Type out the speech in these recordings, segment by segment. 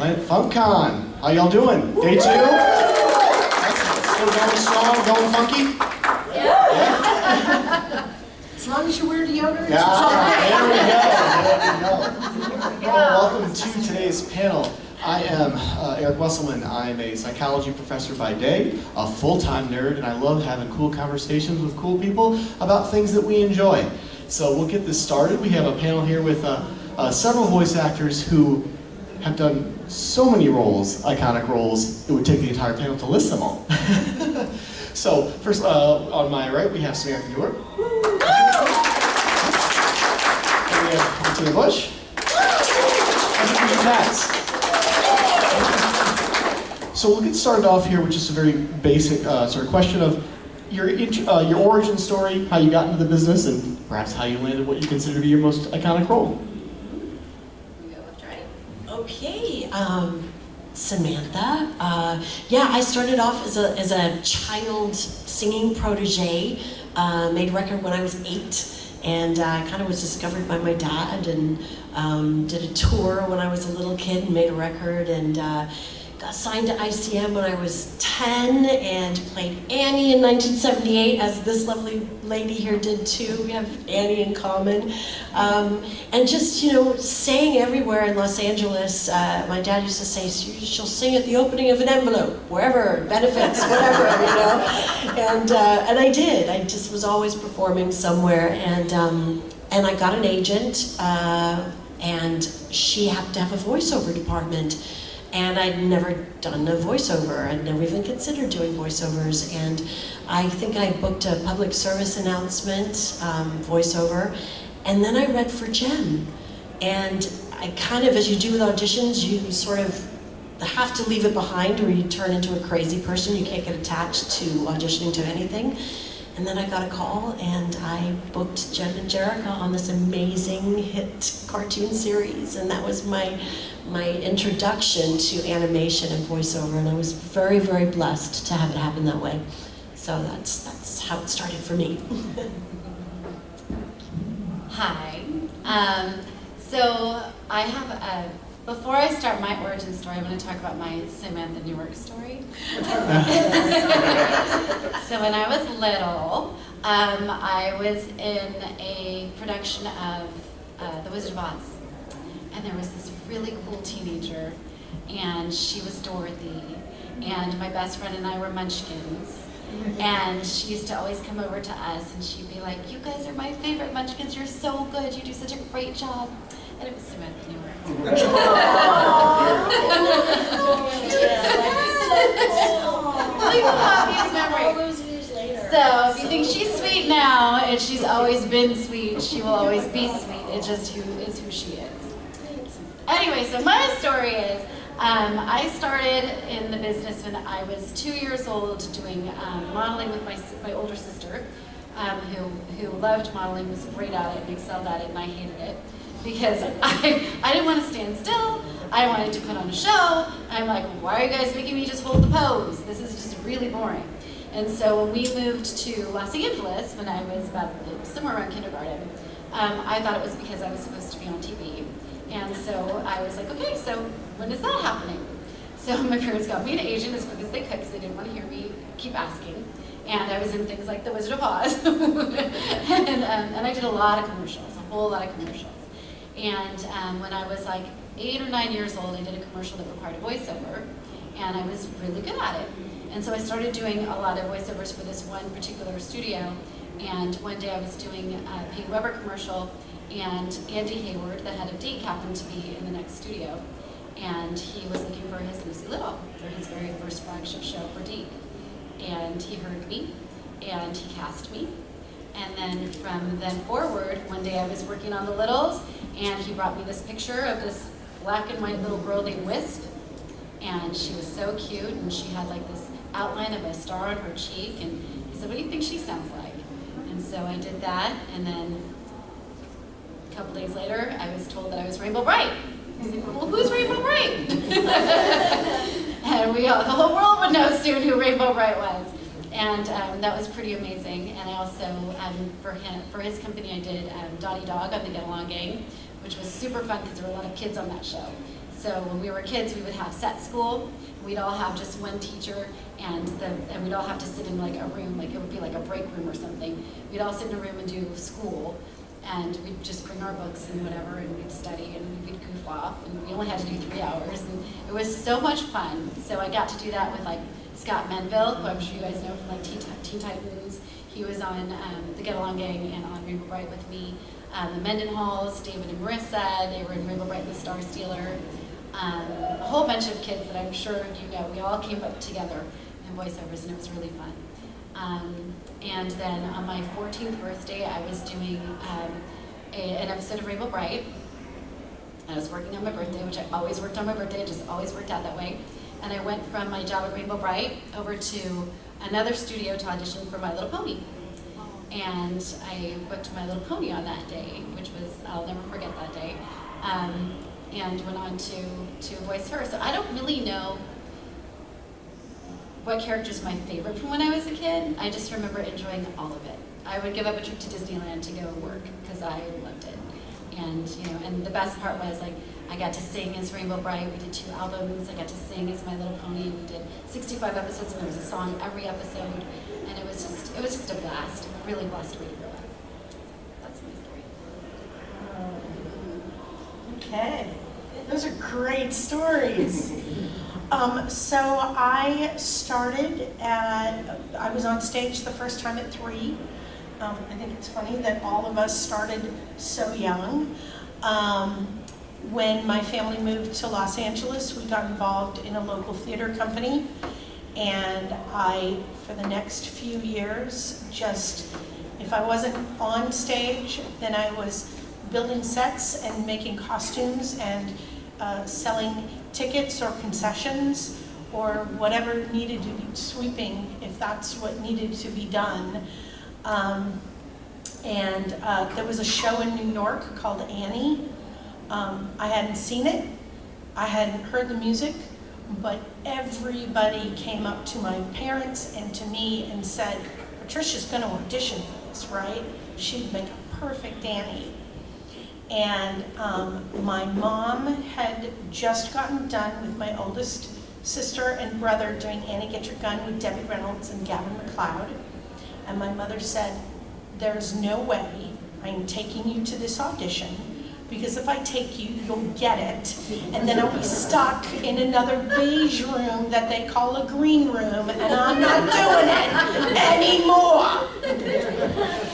right, FunkCon. How y'all doing? Day 2? Still going strong, going funky? Yeah. As long as you wear deodorant. Yeah, there we go. Well, welcome to today's panel. I am Eric Wesselmann. I'm a psychology professor by day, a full-time nerd, and I love having cool conversations with cool people about things that we enjoy. So we'll get this started. We have a panel here with several voice actors who have done so many roles, iconic roles, it would take the entire panel to list them all. So first, on my right, we have Samantha Newark. And we have Bettina Bush. And Patricia Patts. So we'll get started off here with just a very basic sort of question of your origin story, how you got into the business, and perhaps how you landed what you consider to be your most iconic role. Okay, Samantha. Yeah, I started off as a child singing protege. Made a record when I was 8, and kind of was discovered by my dad, and did a tour when I was a little kid and made a record, and got signed to ICM when I was 10 and played Annie in 1978, as this lovely lady here did too. We have Annie in common. And just, you know, sang everywhere in Los Angeles. My dad used to say, she'll sing at the opening of an envelope, wherever, benefits, whatever, you know. And I did. I just was always performing somewhere. And I got an agent, and she happened to have a voiceover department. And I'd never done a voiceover. I'd never even considered doing voiceovers. And I think I booked a public service announcement voiceover. And then I read for Jem. And I kind of, as you do with auditions, you sort of have to leave it behind or you turn into a crazy person. You can't get attached to auditioning to anything. And then I got a call and I booked Jem and Jerrica on this amazing hit cartoon series. And that was my introduction to animation and voiceover, and I was very, very blessed to have it happen that way. So that's how it started for me. Hi. So I have before I start my origin story, I'm going to talk about my Samantha Newark story. So when I was little, I was in a production of The Wizard of Oz. And there was this really cool teenager, and she was Dorothy, and my best friend and I were munchkins. And she used to always come over to us, and she'd be like, "You guys are my favorite munchkins, you're so good, you do such a great job." And it was Samantha Newark. So if you think she's sweet now, and she's always been sweet, she will always be sweet. It's just who she is. Anyway, so my story is, I started in the business when I was 2 years old doing modeling with my older sister, who loved modeling, was great at it, and excelled at it, and I hated it. Because I didn't want to stand still, I wanted to put on a show. I'm like, why are you guys making me just hold the pose? This is just really boring. And so when we moved to Los Angeles, when I was about somewhere around kindergarten, I thought it was because I was supposed to be on TV. And so I was like, okay, so when is that happening? So my parents got me an agent as quick as they could because they didn't want to hear me keep asking. And I was in things like The Wizard of Oz. and I did a lot of commercials, a whole lot of commercials. And when I was like 8 or 9 years old, I did a commercial that required a voiceover, and I was really good at it. And so I started doing a lot of voiceovers for this one particular studio. And one day I was doing a Pig Weber commercial, and Andy Hayward, the head of Deke, happened to be in the next studio. And he was looking for his Lucy Little, for his very first flagship show for Deke. And he heard me, and he cast me. And then from then forward, one day I was working on the Littles, and he brought me this picture of this black and white little girl named Wisp. And she was so cute, and she had like this outline of a star on her cheek, and he said, "What do you think she sounds like?" And so I did that, and then a couple days later, I was told that I was Rainbow Bright. I was like, "Well, who's Rainbow Bright?" And the whole world would know soon who Rainbow Bright was. And that was pretty amazing. And I also, for his company, I did Dottie Dog on the Get Along Gang, which was super fun because there were a lot of kids on that show. So when we were kids, we would have set school. We'd all have just one teacher, and we'd all have to sit in like a room, like it would be like a break room or something. We'd all sit in a room and do school, and we'd just bring our books and whatever, and we'd study, and we'd goof off, and we only had to do 3 hours, and it was so much fun. So I got to do that with like Scott Menville, who I'm sure you guys know from like Teen Titans. He was on the Get Along Gang and on Rainbow Bright with me. The Mendenhalls, David and Marissa, they were in Rainbow Bright and the Star Stealer. A whole bunch of kids that I'm sure you know, we all came up together in voiceovers, and it was really fun. And then on my 14th birthday, I was doing an episode of Rainbow Bright. I was working on my birthday, which I always worked on my birthday, it just always worked out that way. And I went from my job at Rainbow Bright over to another studio to audition for My Little Pony. And I booked My Little Pony on that day, which was, I'll never forget that day. And went on to voice her. So I don't really know what character is my favorite from when I was a kid. I just remember enjoying all of it. I would give up a trip to Disneyland to go work because I loved it. And you know, and the best part was like I got to sing as Rainbow Bright. We did 2 albums. I got to sing as My Little Pony. We did 65 episodes, and there was a song every episode. And it was just a blast. A really blessed way to grow up. That's my story. Okay, those are great stories. So I was on stage the first time at 3. I think it's funny that all of us started so young. When my family moved to Los Angeles, we got involved in a local theater company, and for the next few years, if I wasn't on stage, then I was building sets and making costumes and selling tickets or concessions or whatever needed to be sweeping, if that's what needed to be done. There was a show in New York called Annie. I hadn't seen it, I hadn't heard the music, but everybody came up to my parents and to me and said, Patricia's going to audition for this, right? She'd make a perfect Annie. And my mom had just gotten done with my oldest sister and brother doing Annie Get Your Gun with Debbie Reynolds and Gavin MacLeod. And my mother said, there's no way I'm taking you to this audition, because if I take you, you'll get it. And then I'll be stuck in another beige room that they call a green room, and I'm not doing it anymore.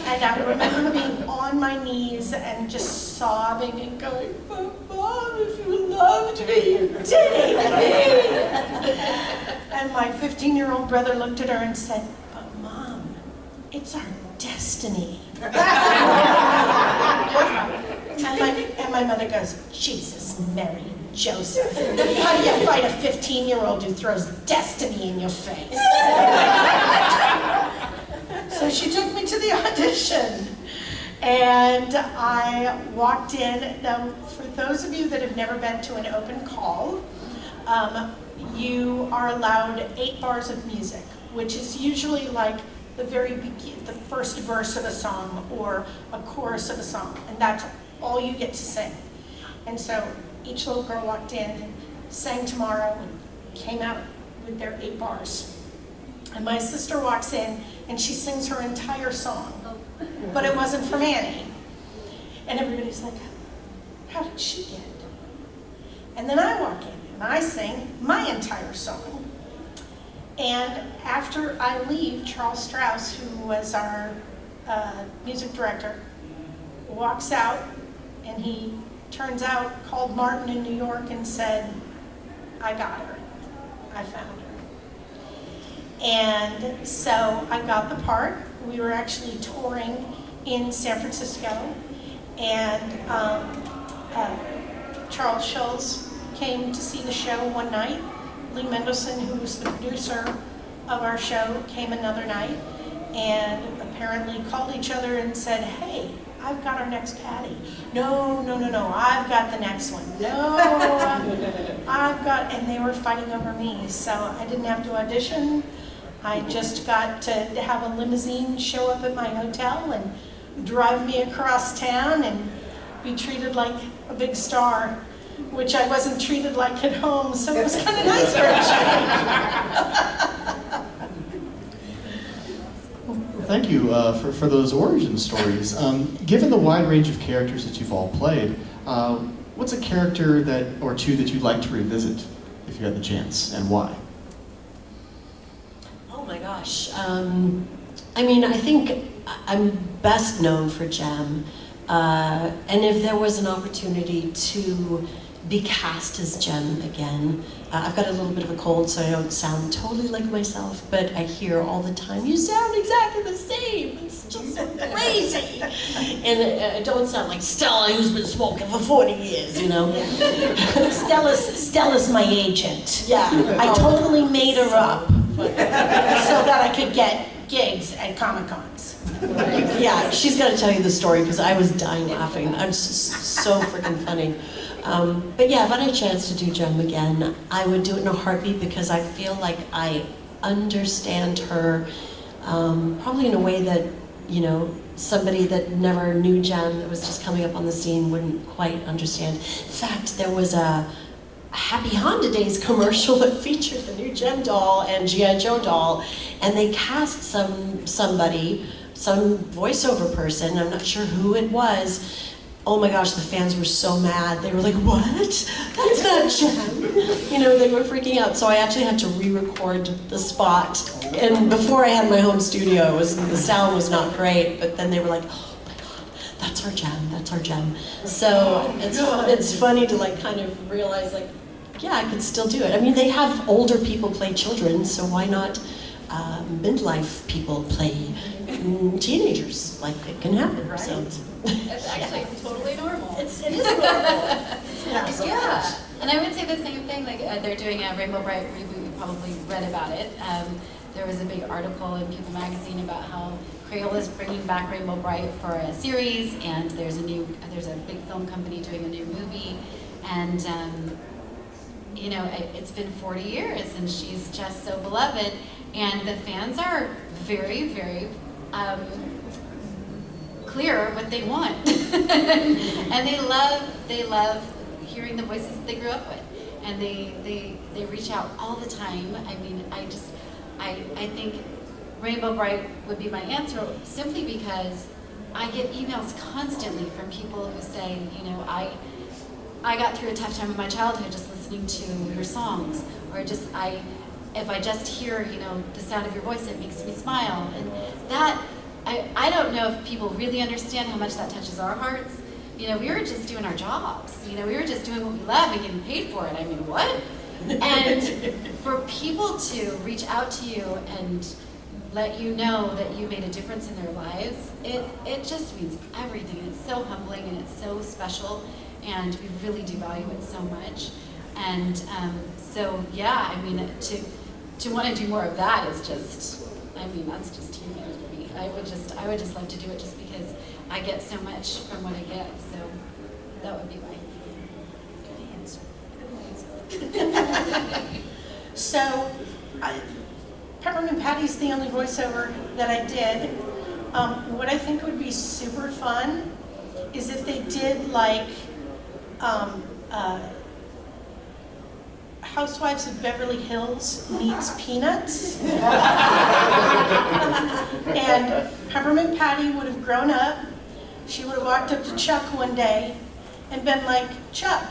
And I remember being on my knees and just sobbing and going, but Mom, if you loved me, you did it. And my 15-year-old brother looked at her and said, but Mom, it's our destiny. And my mother goes, Jesus, Mary, Joseph, how do you fight a 15-year-old who throws destiny in your face? So she took me to the audition, and I walked in. Now, for those of you that have never been to an open call, you are allowed 8 bars of music, which is usually like the first verse of a song or a chorus of a song, and that's all you get to sing. And so each little girl walked in and sang Tomorrow and came out with their 8 bars. And my sister walks in and she sings her entire song, but it wasn't from Annie. And everybody's like, how did she get it? And then I walk in and I sing my entire song. And after I leave, Charles Strauss, who was our music director, walks out, and he turns out, called Martin in New York and said, I got her, I found her. And so I got the part. We were actually touring in San Francisco, and Charles Schulz came to see the show one night. Lee Mendelson, who was the producer of our show, came another night and apparently called each other and said, hey, I've got our next Patty. No, I've got the next one. No, and they were fighting over me, so I didn't have to audition. I just got to have a limousine show up at my hotel and drive me across town and be treated like a big star. which I wasn't treated like at home, so it was kind of nice for a change. Thank you for those origin stories. Given the wide range of characters that you've all played, what's a character or two that you'd like to revisit if you had the chance, and why? Oh my gosh. I mean, I think I'm best known for Jem. And if there was an opportunity to be cast as Jem again, I've got a little bit of a cold, so I don't sound totally like myself, but I hear all the time, you sound exactly the same. It's just so crazy. And I don't sound like Stella, who's been smoking for 40 years, you know? Stella's my agent. Yeah. I totally made her up so that I could get gigs at Comic-Cons. Yeah, she's got to tell you the story because I was dying laughing. I'm so freaking funny. But yeah, if I had a chance to do Jem again, I would do it in a heartbeat because I feel like I understand her probably in a way that, you know, somebody that never knew Jem, that was just coming up on the scene, wouldn't quite understand. In fact, there was a Happy Honda Days commercial that featured the new Jem doll and G.I. Joe doll, and they cast somebody, some voiceover person, I'm not sure who it was. Oh my gosh, the fans were so mad. They were like, what? That's not Jem. You know, they were freaking out. So I actually had to re-record the spot. And before I had my home studio, the sound was not great, but then they were like, oh my God, that's our Jem, that's our Jem. So it's funny to like kind of realize like, yeah, I could still do it. I mean, they have older people play children, so why not midlife people play teenagers? Like, it can happen. Right. So. It's actually totally normal. It is normal. Yeah, and I would say the same thing. Like they're doing a Rainbow Bright reboot. You probably read about it. There was a big article in People magazine about how Crayola is bringing back Rainbow Bright for a series, and there's a big film company doing a new movie, and you know, it's been 40 years, and she's just so beloved, and the fans are very, very clear what they want, and they love hearing the voices that they grew up with, and they reach out all the time. I mean, I think Rainbow Bright would be my answer simply because I get emails constantly from people who say, you know, I got through a tough time in my childhood just listening to your songs, or if I just hear, you know, the sound of your voice, it makes me smile, and that. I don't know if people really understand how much that touches our hearts. You know, we were just doing our jobs. You know, we were just doing what we love and getting paid for it. I mean, what? And for people to reach out to you and let you know that you made a difference in their lives, it just means everything. It's so humbling and it's so special, and we really do value it so much. And so, yeah, I mean, to want to do more of that is just, I mean, that's just human. I would just love to do it just because I get so much from what I get. So that would be my good answer. So, Peppermint Patty's the only voiceover that I did. What I think would be super fun is if they did like Housewives of Beverly Hills meets Peanuts. And Peppermint Patty would have grown up. She would have walked up to Chuck one day and been like, Chuck,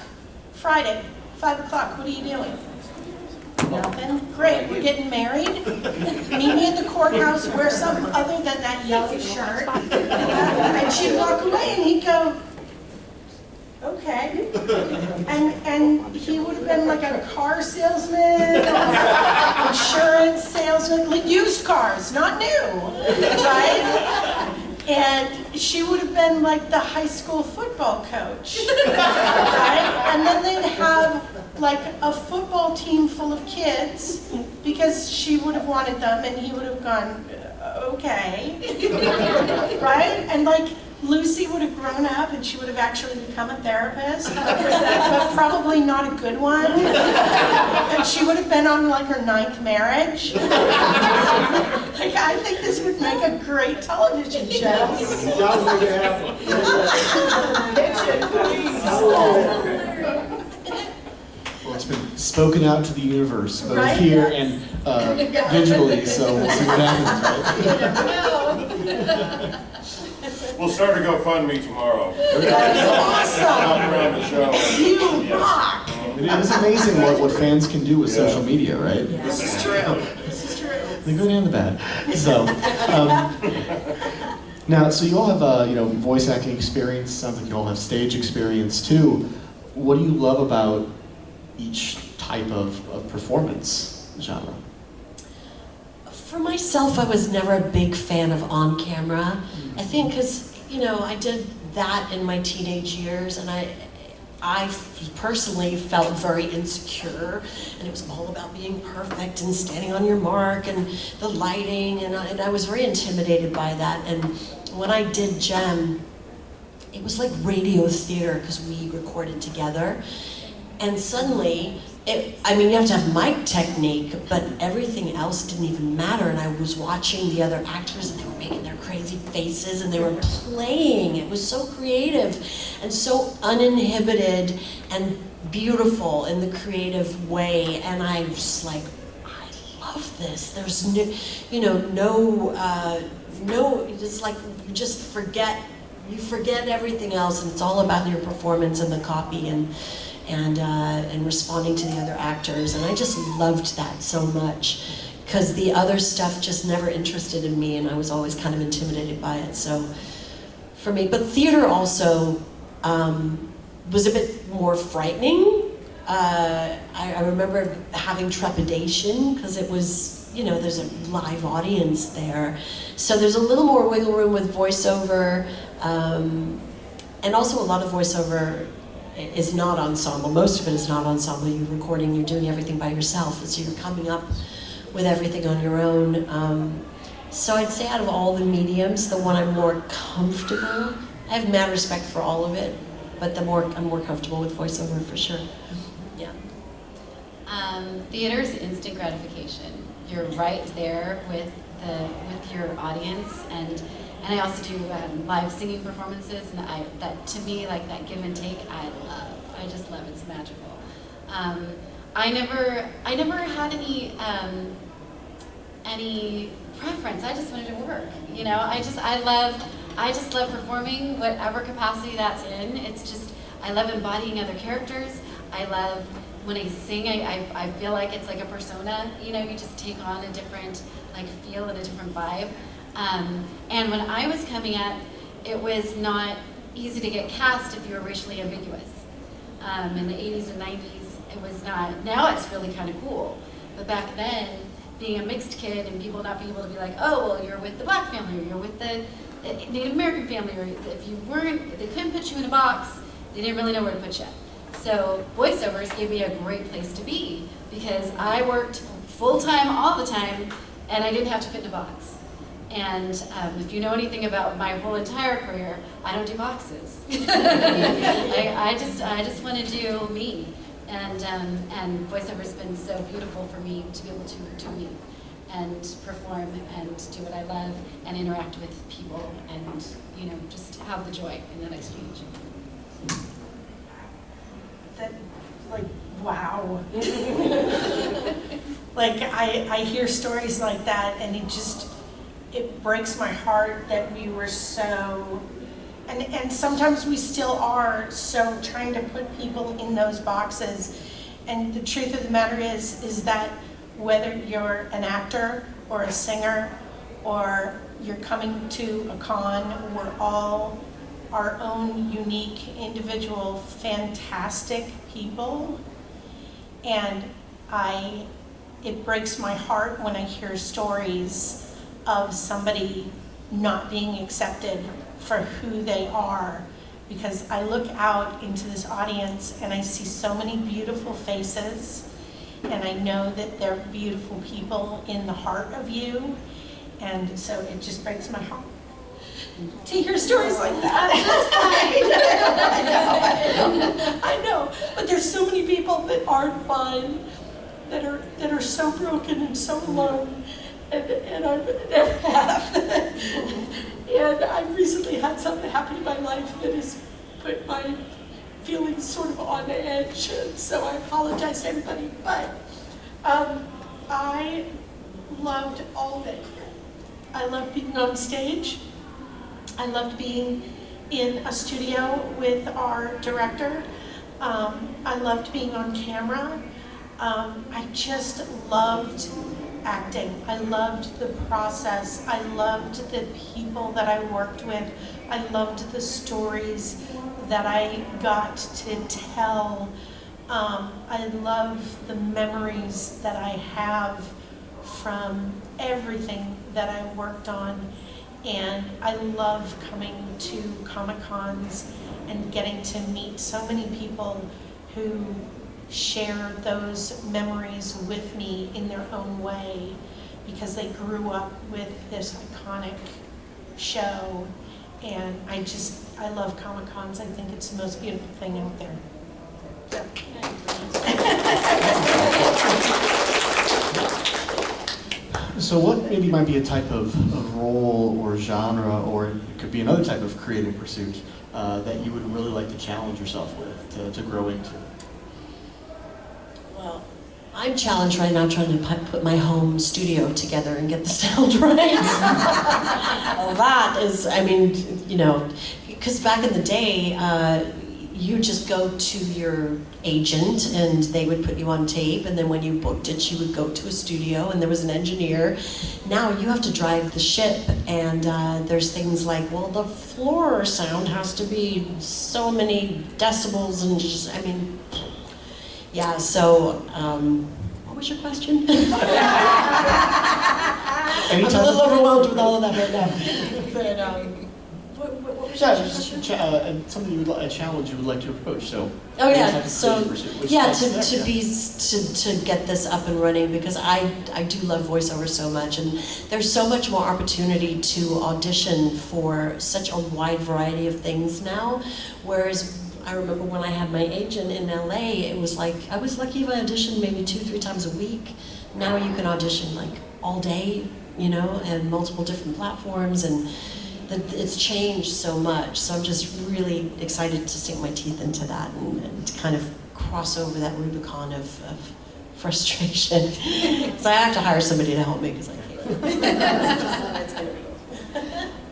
Friday, 5 o'clock, what are you doing? Nothing. Great, we're getting married. Meet me at the courthouse, wear something other than that yellow shirt. And she'd walk away and he'd go, okay. And he would have been like a car salesman, insurance salesman, like used cars, not new, right? And she would have been like the high school football coach, right? And then they'd have like a football team full of kids because she would have wanted them and he would have gone, okay, right? And like, Lucy would have grown up and she would have actually become a therapist, but probably not a good one. And she would have been on like her 9th marriage. Like, I think this would make a great television show. spoken out to the universe, both Right, here yes. and digitally, so we'll see what happens, right? You never know. We'll start a GoFundMe tomorrow. That's awesome. Help around the show. You rock. It is amazing what fans can do with social media, right? This is true. This is true. The good and the bad. So, now, so you all have voice acting experience. Sounds like you all have stage experience too. What do you love about each type of performance genre? For myself, I was never a big fan of on camera. I think because I did that in my teenage years, and I personally felt very insecure, and it was all about being perfect and standing on your mark and the lighting, and I was very intimidated by that. And when I did GEM, it was like radio theater because we recorded together, and suddenly, you have to have mic technique, but everything else didn't even matter, and I was watching the other actors, and they were making their crazy faces, and they were playing. It was so creative and so uninhibited and beautiful in the creative way, and I was like, I love this. There's it's like you just forget everything else, and it's all about your performance and the copy and responding to the other actors, and I just loved that so much because the other stuff just never interested in me, and I was always kind of intimidated by it. So for me, but theater also was a bit more frightening. I remember having trepidation because it was, there's a live audience there, so there's a little more wiggle room with voiceover, and also a lot of voiceover is not ensemble. Most of it is not ensemble. You're recording, you're doing everything by yourself, so you're coming up with everything on your own. So I'd say out of all the mediums, the one I'm more comfortable, I have mad respect for all of it, but I'm more comfortable with voiceover for sure. Yeah. Theater's instant gratification. You're right there with your audience, and I also do live singing performances, and that to me, like that give and take, I love. I just love it. It's magical. I never had any preference. I just wanted to work. I just love performing, whatever capacity that's in. It's just, I love embodying other characters. I love when I sing, I feel like it's like a persona. You just take on a different feel and a different vibe. And when I was coming up, it was not easy to get cast if you were racially ambiguous. In the 80s and 90s, it was not. Now it's really kind of cool. But back then, being a mixed kid and people not being able to be like, oh, well, you're with the black family, or you're with the Native American family, or if they couldn't put you in a box, they didn't really know where to put you. So voiceovers gave me a great place to be because I worked full-time all the time, and I didn't have to fit in a box. And if you know anything about my whole entire career, I don't do boxes. I just want to do me, and voiceover's been so beautiful for me to be able to do me, and perform and do what I love, and interact with people, and just have the joy in that exchange. That, wow. I hear stories like that, and it breaks my heart that we were so, and sometimes we still are, so trying to put people in those boxes. And the truth of the matter is that whether you're an actor or a singer or you're coming to a con, we're all our own unique, individual, fantastic people. And it breaks my heart when I hear stories of somebody not being accepted for who they are, because I look out into this audience and I see so many beautiful faces, and I know that they're beautiful people in the heart of you, and so it just breaks my heart to hear stories like that. I know, but there's so many people that aren't fine, that are so broken and so alone, and I never have. And I've recently had something happen in my life that has put my feeling sort of on edge, and so I apologize to everybody, but I loved all of it. I loved being on stage. I loved being in a studio with our director. I loved being on camera. I just loved acting. I loved the process. I loved the people that I worked with. I loved the stories that I got to tell. I love the memories that I have from everything that I worked on. And I love coming to Comic-Cons and getting to meet so many people who share those memories with me in their own way, because they grew up with this iconic show. And I love Comic-Cons. I think it's the most beautiful thing out there. So what maybe might be a type of role or genre, or it could be another type of creative pursuit that you would really like to challenge yourself with, to grow into? Well, I'm challenged right now trying to put my home studio together and get the sound right. Well, that is, I mean, you know, because back in the day, you just go to your agent and they would put you on tape, and then when you booked it, you would go to a studio and there was an engineer. Now you have to drive the ship, and there's things like, well, the floor sound has to be so many decibels, and just, I mean, yeah, so, what was your question? I'm a little overwhelmed with all of that right now. But, what was your question? Something you would, a challenge you would like to approach. So. Oh yeah, so yeah, to to get this up and running, because I do love voiceover so much, and there's so much more opportunity to audition for such a wide variety of things now, whereas I remember when I had my agent in LA, it was like, I was lucky if I auditioned maybe 2-3 times a week. Now you can audition like all day, you know, and multiple different platforms, and it's changed so much. So I'm just really excited to sink my teeth into that and to kind of cross over that Rubicon of frustration. So I have to hire somebody to help me because I can't.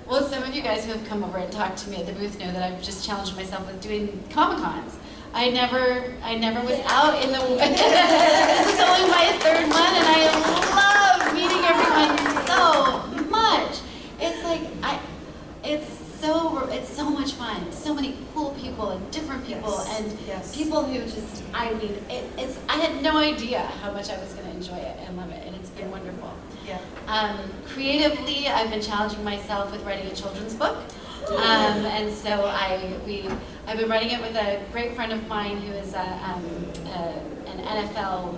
Well, some of you guys who have come over and talked to me at the booth know that I've just challenged myself with doing Comic-Cons. I never was out in the this is only my 3rd one, and I love meeting everyone so much. It's like it's so much fun. So many cool people and different people, and people who just, I mean, I had no idea how much I was going to enjoy it and love it, and it's been wonderful. Yeah. Creatively, I've been challenging myself with writing a children's book, and so I've been writing it with a great friend of mine who is an NFL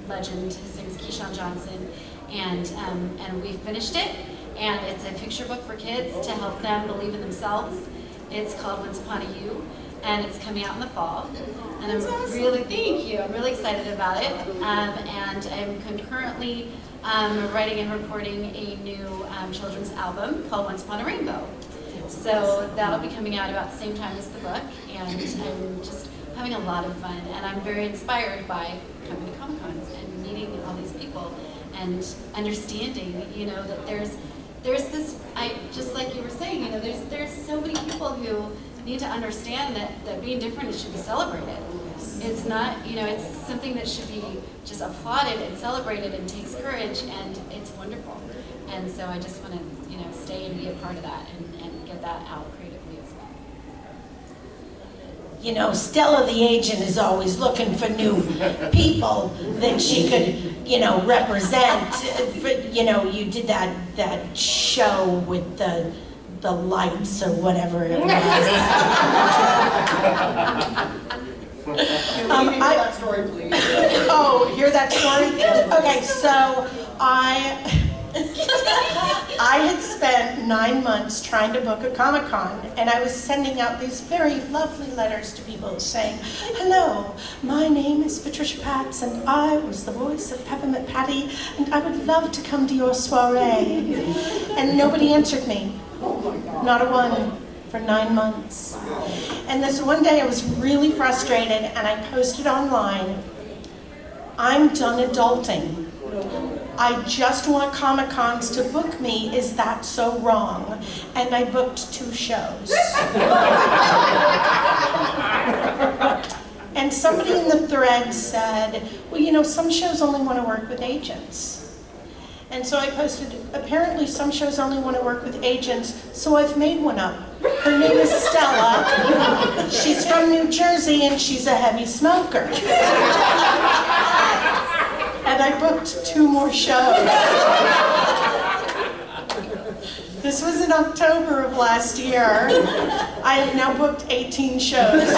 legend. His name is Keyshawn Johnson, and we finished it. And it's a picture book for kids to help them believe in themselves. It's called Once Upon a You, and it's coming out in the fall. And I'm really excited about it. And I'm concurrently writing and recording a new children's album called Once Upon a Rainbow. So that'll be coming out about the same time as the book, and I'm just having a lot of fun. And I'm very inspired by coming to Comic-Cons and meeting all these people and understanding, you know, that there's this, just like you were saying, you know, there's so many people who need to understand that being different, it should be celebrated. It's not, you know, it's something that should be just applauded and celebrated and takes courage, and it's wonderful. And so I just want to, you know, stay and be a part of that and get that out creatively as well. You know, Stella the agent is always looking for new people that she could, you know, represent. You know, you did that show with the lights or whatever it was. Can we hear that story, please? Oh, hear that story? Okay, so I had spent 9 months trying to book a Comic-Con, and I was sending out these very lovely letters to people saying, "Hello, my name is Patricia Patts, and I was the voice of Peppermint Patty, and I would love to come to your soiree." And nobody answered me. Not a one. for 9 months. And this one day I was really frustrated and I posted online, "I'm done adulting. I just want Comic-Cons to book me. Is that so wrong?" And I booked 2 shows. And somebody in the thread said, "Well, you know, some shows only want to work with agents." And so I posted, "Apparently some shows only want to work with agents, so I've made one up. Her name is Stella. She's from New Jersey and she's a heavy smoker." And I booked 2 more shows. This was in October of last year. I have now booked 18 shows.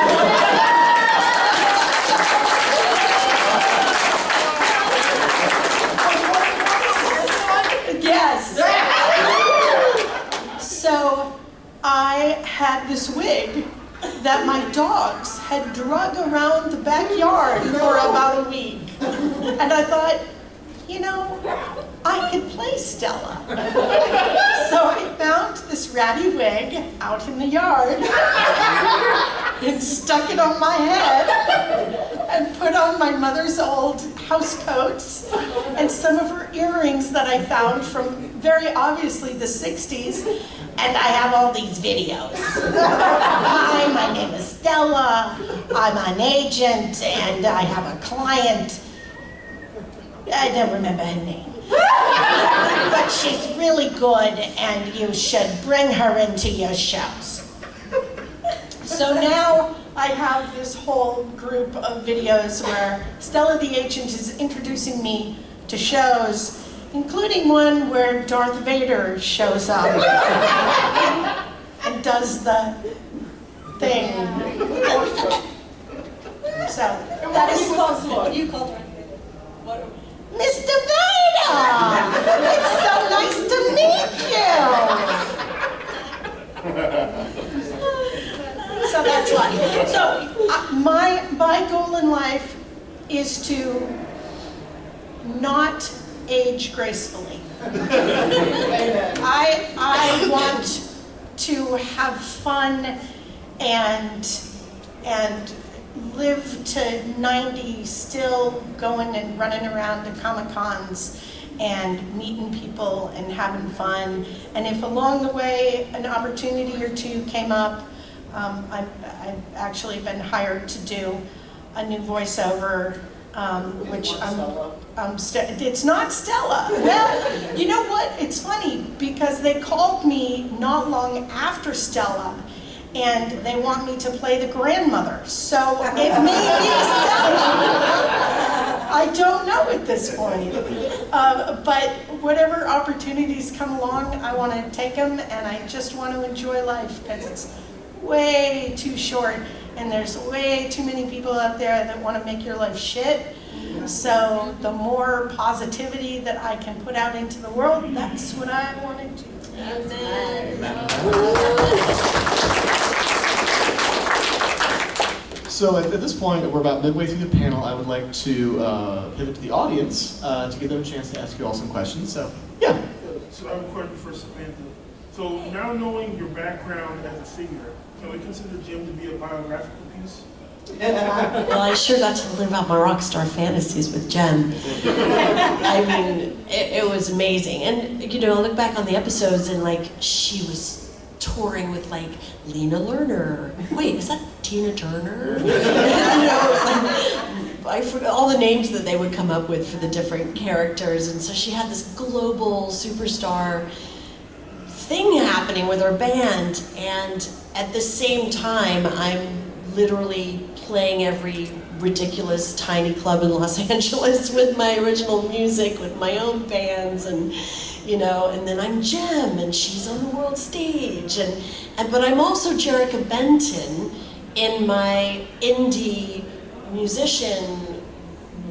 Yes. So I had this wig that my dogs had drug around the backyard for about a week. And I thought, you know, I could play Stella. So I found this ratty wig out in the yard and stuck it on my head and put on my mother's old house coats and some of her earrings that I found from very obviously the 60s. And I have all these videos. "Hi, my name is Stella. I'm an agent and I have a client." I don't remember her name. "But she's really good and you should bring her into your shows." So now I have this whole group of videos where Stella the agent is introducing me to shows, including one where Darth Vader shows up and does the thing. So that is What do you call Darth Vader? Mr. Vader! It's so nice to meet you! So that's why. So my goal in life is to not age gracefully. I want to have fun and live to 90 still going and running around to Comic-Cons and meeting people and having fun. And if along the way an opportunity or 2 came up, I've actually been hired to do a new voiceover, which it's not Stella. Well, you know what? It's funny because they called me not long after Stella and they want me to play the grandmother. So it may be Stella. I don't know at this point. But whatever opportunities come along, I want to take them and I just want to enjoy life because it's way too short and there's way too many people out there that want to make your life shit. So the more positivity that I can put out into the world, that's what I want to do. Amen. So at this point, we're about midway through the panel. I would like to pivot to the audience to give them a chance to ask you all some questions. So, yeah. So I have a question for Samantha. So now knowing your background as a singer, can we consider Jim to be a biographical piece? Well, I sure got to live out my rock star fantasies with Jen. I mean, it was amazing. And, you know, I look back on the episodes and, like, she was touring with, like, Lena Lerner. Wait, is that Tina Turner? You know, I forgot all the names that they would come up with for the different characters. And so she had this global superstar thing happening with her band. And at the same time, I'm literally playing every ridiculous tiny club in Los Angeles with my original music, with my own bands, and you know, and then I'm Jem, and she's on the world stage, but I'm also Jerrica Benton in my indie musician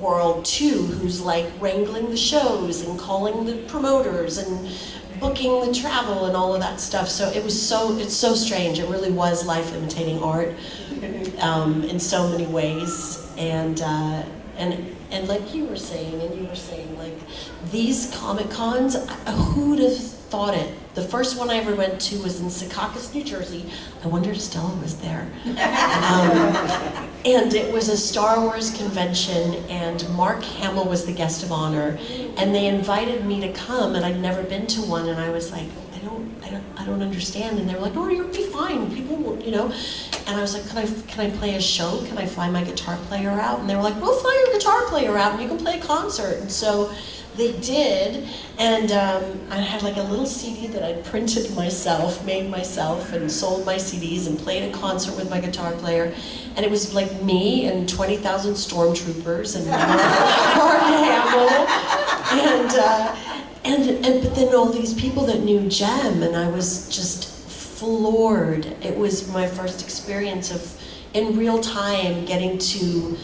world too, who's like wrangling the shows and calling the promoters and booking the travel and all of that stuff. So it's so strange. It really was life imitating art in so many ways. And like you were saying, like these Comic-Cons, who'd have thought it. The first one I ever went to was in Secaucus, New Jersey. I wonder if Stella was there. And it was a Star Wars convention, and Mark Hamill was the guest of honor, and they invited me to come, and I'd never been to one, and I was like, I don't understand. And they were like, oh, you'll be fine. People will, you know. And I was like, can I play a show? Can I fly my guitar player out? And they were like, we'll fly your guitar player out and you can play a concert. And so they did. And I had like a little CD that I'd printed myself, made myself, and sold my CDs and played a concert with my guitar player. And it was like me and 20,000 stormtroopers and Mark Hamill. But then all these people that knew Jem, and I was just floored. It was my first experience of, in real time, getting to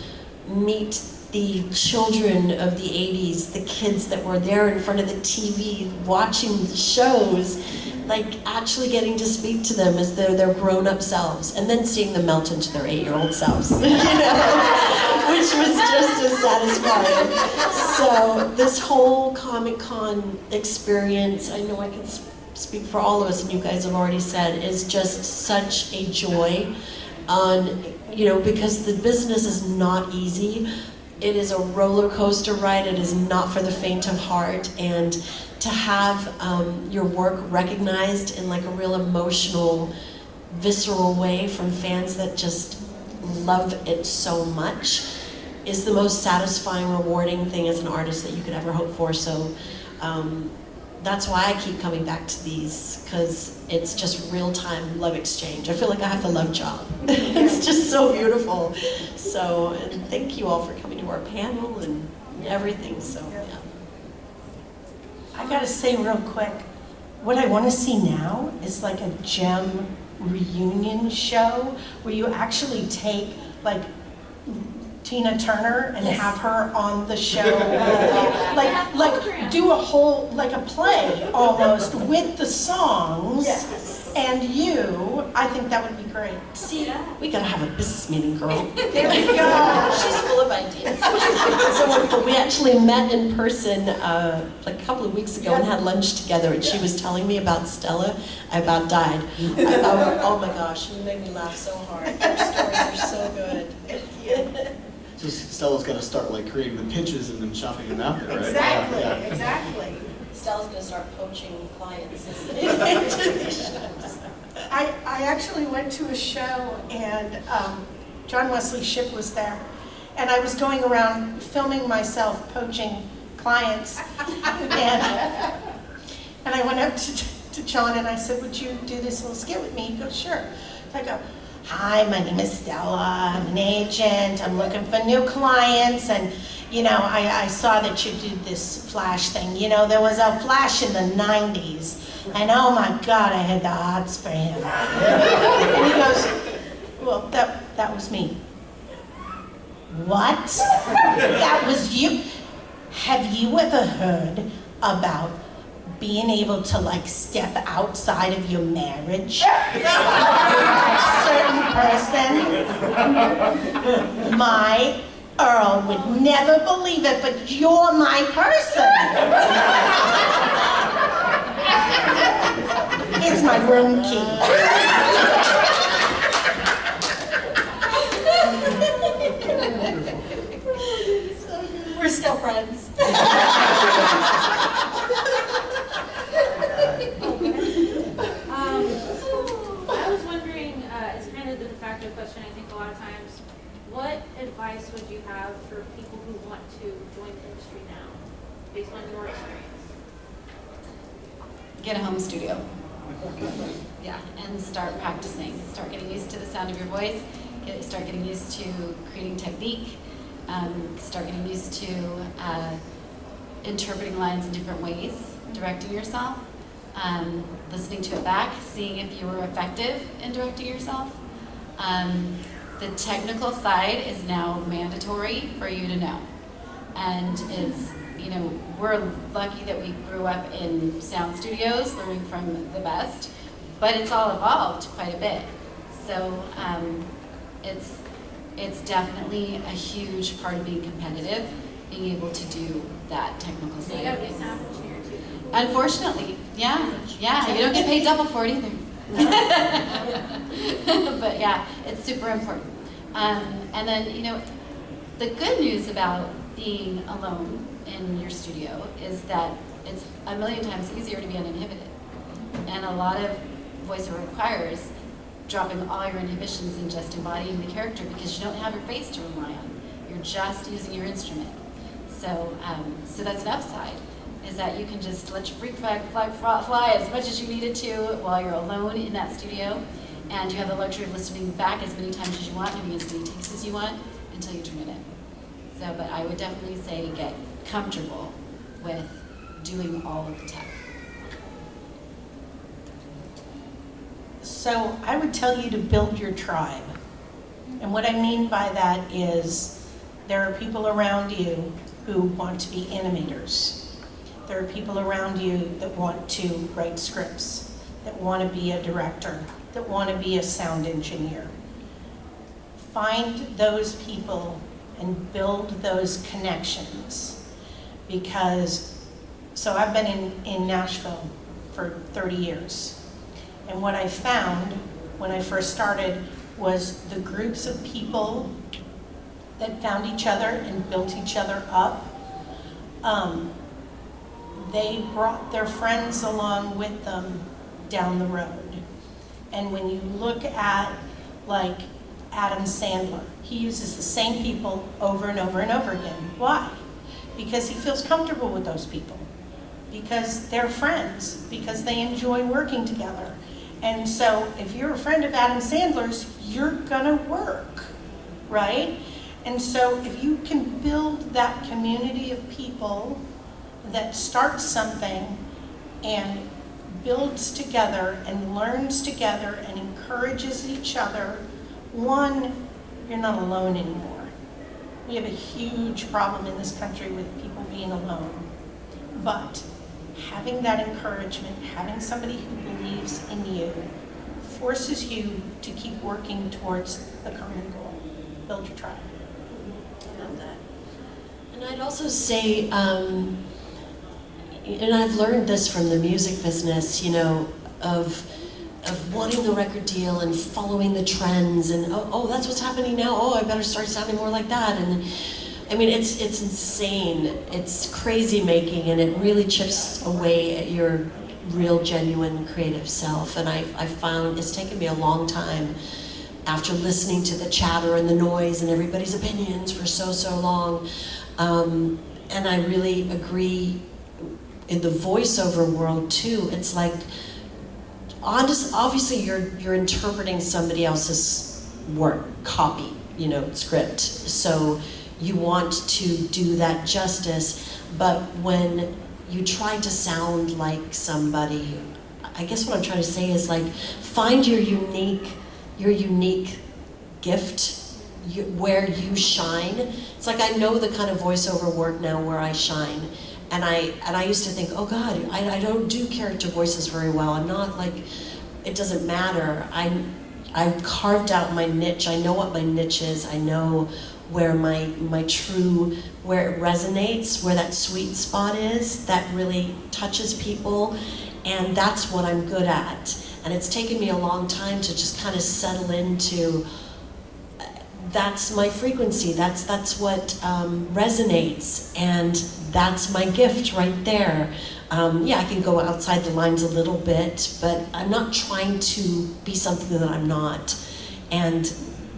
meet the children of the 80s, the kids that were there in front of the TV watching the shows, like actually getting to speak to them as their grown-up selves, and then seeing them melt into their 8-year-old selves, you know, which was just as satisfying. So this whole Comic-Con experience, I know I can speak for all of us, and you guys have already said, is just such a joy. You know, because the business is not easy. It is a roller coaster ride. It is not for the faint of heart. And to have your work recognized in like a real emotional, visceral way from fans that just love it so much is the most satisfying, rewarding thing as an artist that you could ever hope for. So that's why I keep coming back to these, because it's just real-time love exchange. I feel like I have the love job. It's just so beautiful. So, and thank you all for coming to our panel and everything, so, yeah. I gotta say real quick, what I wanna see now is like a Jem reunion show where you actually take like Tina Turner and have her on the show, like do a whole, like a play almost with the songs, and you, I think that would be great. See, we gotta have a business meeting, girl. There we go. She's full of ideas. It's so wonderful. We actually met in person like a couple of weeks ago and had lunch together, and she was telling me about Stella. I about died. Oh my gosh, you made me laugh so hard. Your stories are so good. So Stella's got to start like creating the pitches and then shopping them out there, right? Exactly, Yeah. exactly. Stella's gonna start poaching clients. I actually went to a show and John Wesley Shipp was there, and I was going around filming myself poaching clients, and I went up to John and I said, would you do this little skit with me? He goes, sure. So I go, hi, my name is Stella, I'm an agent, I'm looking for new clients, and you know, I saw that you did this Flash thing. You know, there was a Flash in the 90s, and oh my God, I had the hots for him. And he goes, well, that was me. What? That was you? Have you ever heard about being able to like step outside of your marriage? A certain person? My Earl would never believe it, but you're my person. Here's my room key. We're still friends. I was wondering, it's kind of the de facto question, I think a lot of times, what advice would you have for people who want to join the industry now, based on your experience? Get a home studio. Yeah, and start practicing. Start getting used to the sound of your voice. Start getting used to creating technique. Start getting used to interpreting lines in different ways, directing yourself, listening to it back, seeing if you were effective in directing yourself. The technical side is now mandatory for you to know. And it's, you know, we're lucky that we grew up in sound studios, learning from the best, but it's all evolved quite a bit. So it's definitely a huge part of being competitive, being able to do that technical side of things. Unfortunately, yeah, you don't get paid double for it either. But yeah, it's super important. And then, the good news about being alone in your studio is that it's a million times easier to be uninhibited. And a lot of voiceover requires dropping all your inhibitions and just embodying the character because you don't have your face to rely on. You're just using your instrument. So that's an upside, is that you can just let your freak flag fly as much as you needed to while you're alone in that studio, and you have the luxury of listening back as many times as you want, doing as many takes as you want, until you turn it in. So, but I would definitely say get comfortable with doing all of the tech. So I would tell you to build your tribe. And what I mean by that is there are people around you who want to be animators. There are people around you that want to write scripts, that want to be a director, that want to be a sound engineer. Find those people and build those connections. Because, so I've been in Nashville for 30 years. And what I found when I first started was the groups of people that found each other and built each other up. They brought their friends along with them down the road. And when you look at, like, Adam Sandler, he uses the same people over and over and over again. Why? Because he feels comfortable with those people. Because they're friends. Because they enjoy working together. And so if you're a friend of Adam Sandler's, you're gonna work, right? And so if you can build that community of people that starts something and builds together and learns together and encourages each other, one, you're not alone anymore. We have a huge problem in this country with people being alone. But having that encouragement, having somebody who believes in you, forces you to keep working towards the common goal. Build your tribe. I love that. And I'd also say, and I've learned this from the music business, of wanting the record deal and following the trends and oh that's what's happening now. Oh, I better start sounding more like that. And I mean, it's insane. It's crazy making, and it really chips away at your real, genuine, creative self. And I found it's taken me a long time after listening to the chatter and the noise and everybody's opinions for so long. And I really agree in the voiceover world too. It's like, obviously you're interpreting somebody else's work, copy, script. So you want to do that justice, but when you try to sound like somebody, I guess what I'm trying to say is, like, find your unique gift, where you shine. It's like, I know the kind of voiceover work now where I shine. And I used to think, oh God, I don't do character voices very well. I'm not, like, it doesn't matter. I've carved out my niche. I know what my niche is. I know where my true, where it resonates, where that sweet spot is, that really touches people, and that's what I'm good at. And it's taken me a long time to just kind of settle into, that's my frequency, that's what resonates, and that's my gift right there. Yeah, I can go outside the lines a little bit, but I'm not trying to be something that I'm not. And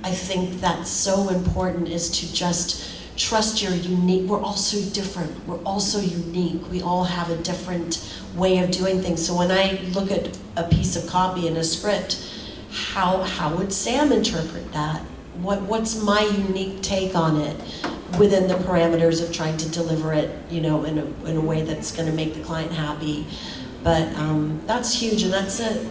I think that's so important, is to just trust your unique. We're all so different. We're all so unique. We all have a different way of doing things. So when I look at a piece of copy in a script, how would Sam interpret that? What's my unique take on it within the parameters of trying to deliver it, in a way that's going to make the client happy? But that's huge, and that's a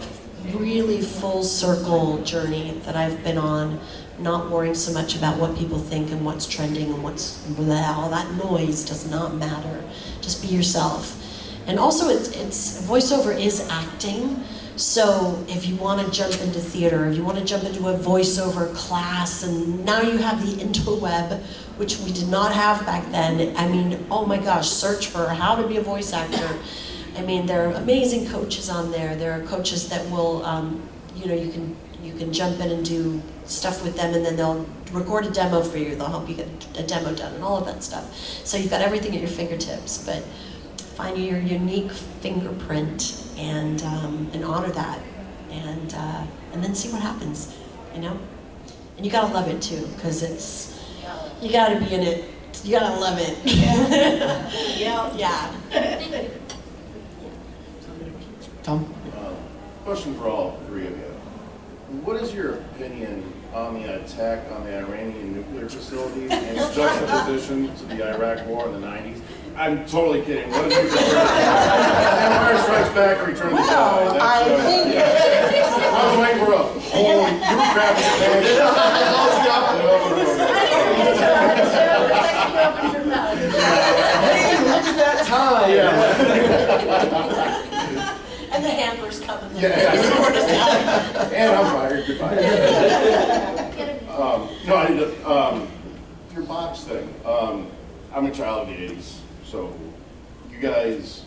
really full circle journey that I've been on. Not worrying so much about what people think and what's trending and all that noise does not matter. Just be yourself. And also, it's voiceover is acting. So if you want to jump into theater, if you want to jump into a voiceover class, and now you have the interweb, which we did not have back then. I mean, oh my gosh, search for how to be a voice actor. I mean, there are amazing coaches on there. There are coaches that will, you know, you can jump in and do stuff with them, and then they'll record a demo for you. They'll help you get a demo done and all of that stuff. So you've got everything at your fingertips, but find your unique fingerprint and honor that, and then see what happens, you know. And you gotta love it too, because you gotta be in it. You gotta love it. Yeah. Tom? Question for all three of you. What is your opinion on the attack on the Iranian nuclear facility in juxtaposition to the Iraq War in the 90s? I'm totally kidding. What did you prefer? Empire Strikes Back or Return of the Jedi? I think I was waiting for a whole group grab Hey, look at that time! And the handlers come and And I'm fired. Goodbye. No, your box thing. I'm a child of the 80s, so you guys,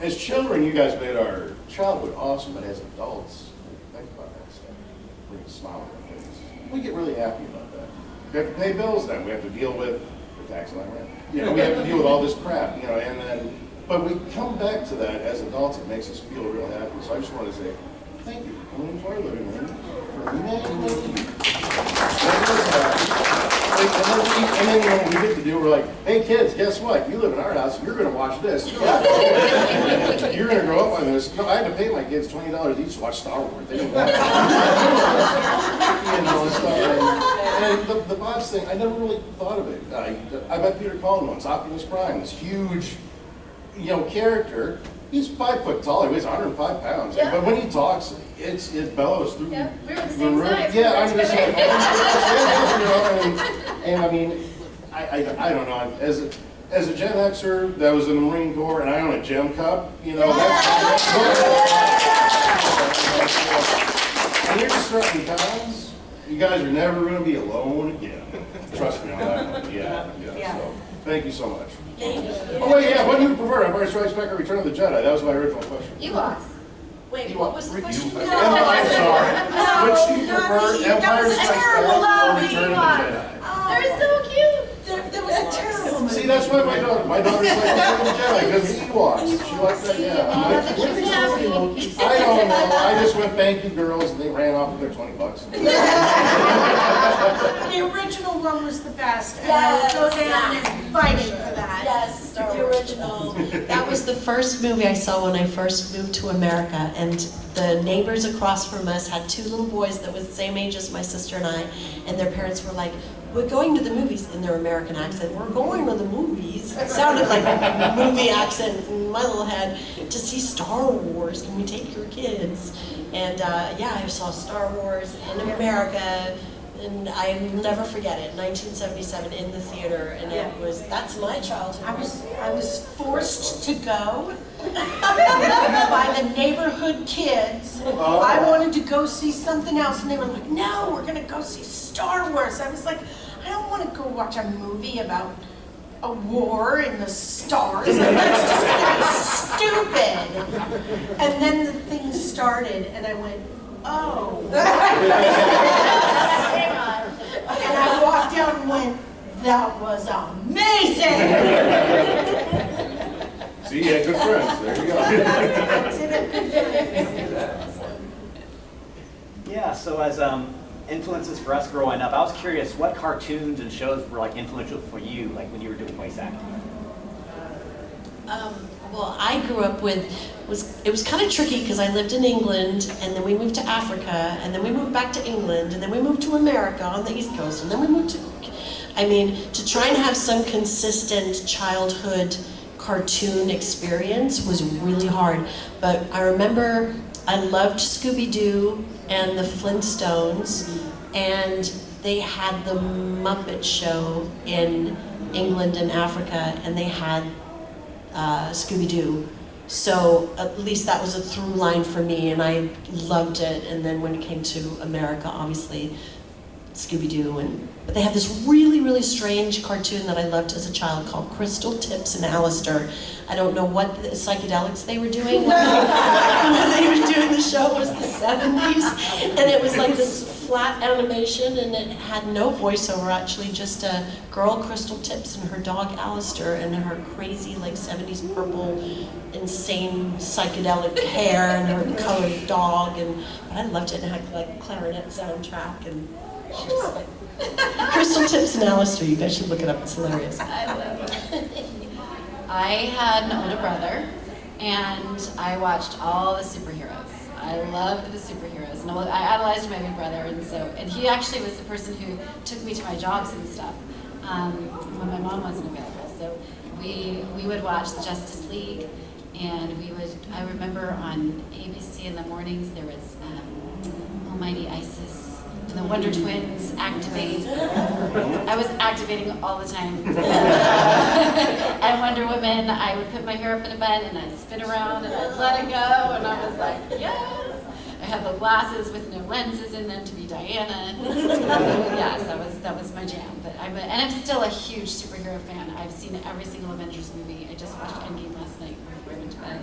as children, you guys made our childhood awesome, but as adults, think about that stuff. We can smile on our faces. We get really happy about that. We have to pay bills then. We have to deal with the tax line rent. You know, we have to deal with all this crap, you know, and then, but we come back to that as adults, it makes us feel real happy. So I just want to say, thank you. I enjoy living with you. For many. And then when we get to do, we're like, hey kids, guess what? You live in our house, you're going to watch this. You're going to grow up on this. No, I had to pay my kids $20 each to watch Star Wars. They didn't watch it. And the box thing, I never really thought of it. I met Peter Cullen once, Optimus Prime, this huge, you know, character. He's 5 foot tall, he weighs 105 pounds. Yeah. But when he talks, it bellows through Yeah, we were the the same room. size. Yeah, I'm just like, and I mean, I don't know, as a Gen Xer that was in the Marine Corps and I own a gem cup, you know, that's and you're just starting cons, you guys are never going to be alone again. Trust me on that one. Yeah. So, thank you so much. Oh wait, yeah, what do you prefer, Empire Strikes Back or Return of the Jedi? That was my original question. Ewoks. Wait, what was the question? I'm sorry. Which do you prefer, Empire Strikes Back or Return of the Jedi? They're so cute. there was a terrible movie. See, that's why my daughter's like Return of the Jedi, because the Ewoks. She likes that, yeah. I don't know, I just went, thank you girls, and they ran off with their $20. The original one was the best, and I would go down and fighting for that. Yes, the original. That was the first movie I saw when I first moved to America, and the neighbors across from us had 2 little boys that was the same age as my sister and I, and their parents were like, we're going to the movies, in their American accent, we're going to the movies. It sounded like a movie accent in my little head, to see Star Wars, can we take your kids? And yeah, I saw Star Wars in America, and I'll never forget it, 1977 in the theater, and that's my childhood. I was forced to go by the neighborhood kids. I wanted to go see something else, and they were like, no, we're gonna go see Star Wars. I was like, I don't want to go watch a movie about a war in the stars. That's just gonna be stupid. And then the thing started, and I went, oh. And I walked out and went, that was amazing! See, you had good friends, there you go. Yeah, so as influences for us growing up, I was curious what cartoons and shows were like influential for you, like when you were doing voice acting? Well, I grew up with, it was kind of tricky because I lived in England, and then we moved to Africa, and then we moved back to England, and then we moved to America on the East Coast, and then we moved to, to try and have some consistent childhood cartoon experience was really hard. But I remember I loved Scooby-Doo and the Flintstones, and they had the Muppet Show in England and Africa, and they had Scooby-Doo. So at least that was a through line for me, and I loved it. And then when it came to America, obviously, Scooby-Doo, but they have this really, really strange cartoon that I loved as a child called Crystal Tips and Alistair. I don't know what the psychedelics they were doing when they were doing the show. It was the 70s, and it was like this flat animation, and it had no voiceover, actually, just a girl, Crystal Tips, and her dog Alistair, and her crazy, like, 70s purple, insane psychedelic hair, and her colored dog, but I loved it, and it had, like, clarinet soundtrack, and just, like, Crystal Tips and Alistair, you guys should look it up, it's hilarious. I love it. I had an older brother, and I watched all the superheroes. I loved the superheroes, and I idolized my big brother, and he actually was the person who took me to my jobs and stuff when my mom wasn't available. So we would watch the Justice League, and I remember on ABC in the mornings there was Almighty Isis. The Wonder Twins activate. I was activating all the time. And Wonder Woman, I would put my hair up in a bun and I'd spin around and I'd let it go, and I was like, yes! I had the glasses with no lenses in them to be Diana. Yes, that was my jam. And I'm still a huge superhero fan. I've seen every single Avengers movie. I just watched Endgame last night before I went to bed.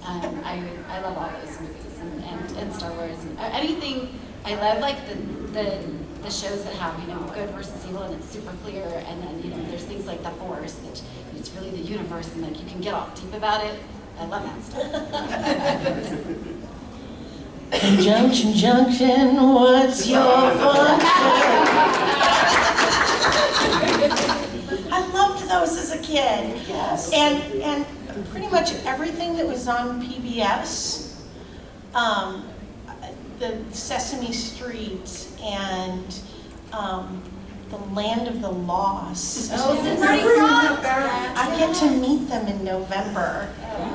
I love all those movies and Star Wars and anything. I love like the shows that have, good versus evil, and it's super clear, and then there's things like the Force that it's really the universe, and like you can get all deep about it. I love that stuff. Junction, junction, what's your function? I loved those as a kid. Yes. And pretty much everything that was on PBS, the Sesame Street and the Land of the Lost. I get to meet them in November.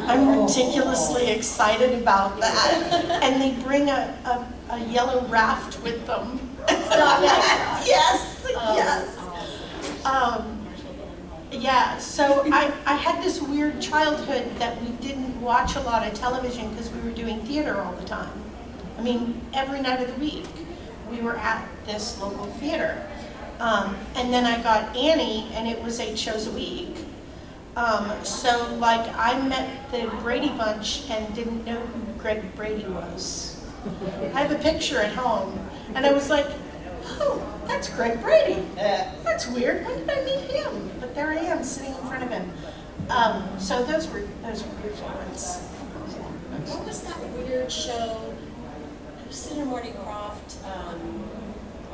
I'm ridiculously excited about that. And they bring a yellow raft with them. Yes, yes. Yeah, so I had this weird childhood that we didn't watch a lot of television because we were doing theater all the time. I mean, every night of the week we were at this local theater. And then I got Annie, and it was 8 shows a week. So like I met the Brady Bunch and didn't know who Greg Brady was. I have a picture at home, and I was like, oh, that's Greg Brady. That's weird. When did I meet him? But there I am, sitting in front of him. So those were beautiful ones. What was that weird show? Senator Marty Croft.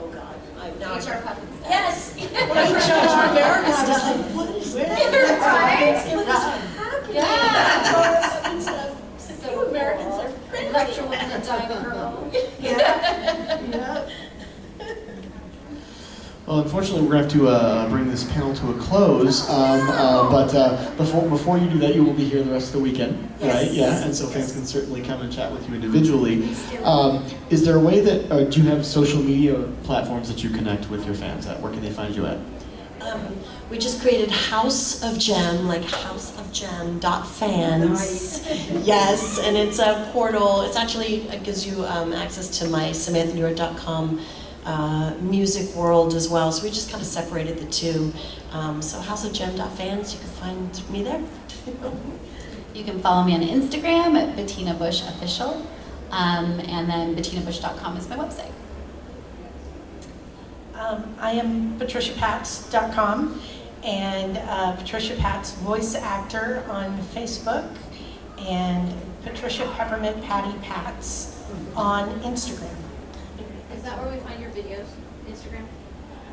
Oh God, HR Puppets. Yes. When I first got to America, I was like, what is that? Right? What is happening? Yeah. So Americans are crazy. Electra Woman and Dying Girl. Yeah. Well, unfortunately, we're going to have to bring this panel to a close. But before you do that, you will be here the rest of the weekend, right? Yeah, and so fans can certainly come and chat with you individually. Is there a way that, do you have social media platforms that you connect with your fans at? Where can they find you at? We just created House of Gem, like houseofgem.fans. Nice. Yes, and it's a portal. It's actually, it gives you access to my SamanthaNewark.com music world as well. So we just kind of separated the two. So houseofgem.fans, you can find me there. You can follow me on Instagram at Bettina Bush Official, and then bettinabush.com is my website. I am patriciapatts.com and Patricia Patts voice actor on Facebook, and Patricia Peppermint Patty Patts on Instagram. Is that where we find your videos? Instagram?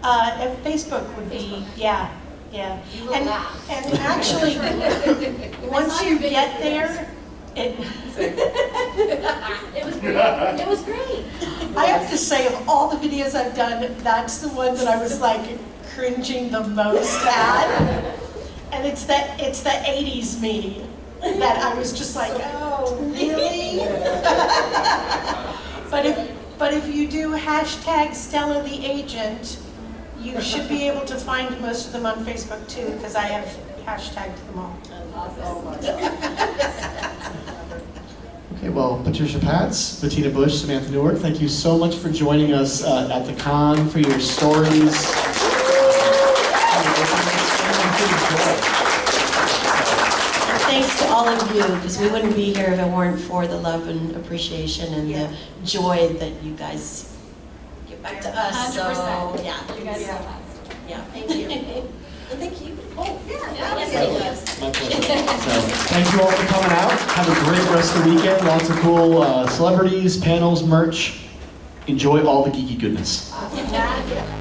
And Facebook would be, yeah. You will And laugh. actually, once you get there, It was great. It was great. I have to say, of all the videos I've done, that's the one that I was like cringing the most at. And it's the 80s me that I was just like, oh, really? But if you do hashtag Stella the Agent, you should be able to find most of them on Facebook too, because I have hashtagged them all. Okay, Okay, well, Patricia Patts, Bettina Bush, Samantha Newark, thank you so much for joining us at the con, for your stories. Thanks to all of you, because we wouldn't be here if it weren't for the love and appreciation and the joy that you guys give back to us. 100%. So, yeah. You guys are the best. Yeah, thank you. And thank you. Oh, My pleasure. So, thank you all for coming out. Have a great rest of the weekend. Lots of cool celebrities, panels, merch. Enjoy all the geeky goodness. Awesome.